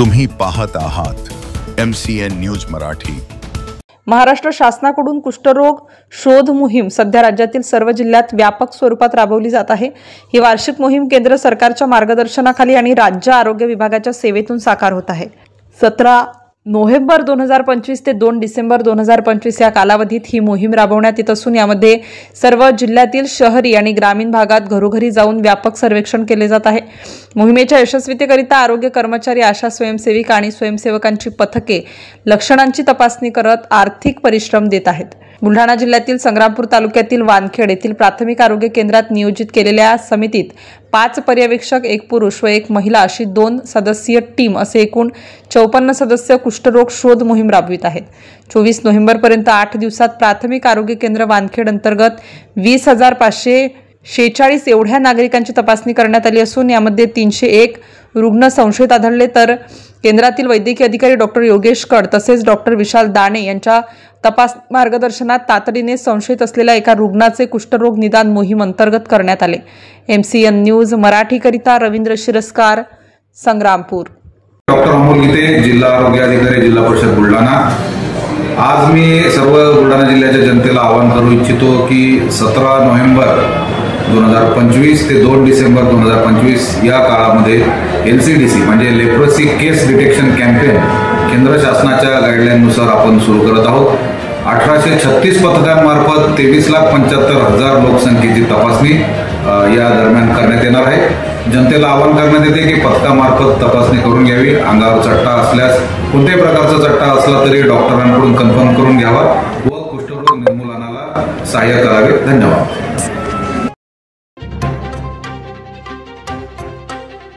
तुम्ही पाहत आहात MCN न्यूज मराठी। महाराष्ट्र शासनाकडून कुष्ठरोग शोध मोहीम सध्या राज्यातील सर्व जिल्ह्यात व्यापक स्वरूपात राबवली जात आहे। ही वार्षिक मोहीम केंद्र सरकारच्या मार्गदर्शनाखाली आणि राज्य आरोग्य विभागाच्या सेवेतून साकार होत आहे। 17 नोव्हेंबर 2025 ते 2 डिसेंबर 2025 या कालावधीत ही मोहीम राबवण्यात येत असून यामध्ये सर्व जिल्ह्यातील शहरी आणि ग्रामीण भागात घरोघरी जाऊन व्यापक सर्वेक्षण केले जात आहे। मोहिमेच्या यशस्वीतेकरिता आरोग्य कर्मचारी, आशा स्वयंसेविका आणि स्वयंसेवकांची पथके लक्षणांची तपासणी करत आर्थिक परिश्रम देत आहेत। बुलढाणा जिल्ह्यातील संग्रामपूर तालुक्यातील वानखेड येथील प्राथमिक आरोग्य केंद्रात नियोजित केलेल्या समितीत 5 पर्यवेक्षक, 1 पुरुष व 1 महिला अशी 2 सदस्यीय टीम असे एकूण 54 सदस्य कुष्ठरोग शोध मोहीम राबवित आहेत। 24 नोव्हेंबर पर्यंत 8 दिवसात प्राथमिक आरोग्य केंद्र वानखेड अंतर्गत 20,546 एवढ्या नागरिकांची तपासणी करण्यात आली असून यामध्ये 301 रुग्ण संशयित आढळले, तर केंद्रातील वैद्यकीय अधिकारी डॉक्टर योगेश कड तसेच डॉक्टर विशाल दाणे यांच्या तपास मार्गदर्शनात तातडीने संशयित असलेल्या एका रुग्णाचे कुष्ठरोग निदान मोहीम अंतर्गत करण्यात आले। MCN न्यूज मराठी करिता रवींद्र शिरस्कार, संग्रामपूर। डॉक्टर अमोल गीते, जिल्हा आरोग्य अधिकारी, जिल्हा परिषद बुलढाणा। आज मी सर्व बुलढाणा जिल्ह्याच्या जनतेला आवाहन करू इच्छितो की 17 नोव्हेंबर 2025 ते 2 डिसेंबर 2025 या काळामध्ये LCDC म्हणजे लेप्रोसी केस डिटेक्शन कॅम्पेन केंद्र शासनाच्या गाईडलाईननुसार आपण सुरू करत आहोत। 1836 पथकांमार्फत 23,75,000 लोकसंख्येची तपासणी या दरम्यान करण्यात येणार आहे। जनतेला आवाहन करण्यात येते की पथकामार्फत तपासणी करून घ्यावी। अंगावर चट्टा असल्यास, कोणत्याही प्रकारचा चट्टा असला तरी डॉक्टरांकडून कन्फर्म करून घ्यावा व कुष्ठरोग निर्मूलनाला सहाय्य करावे। धन्यवाद।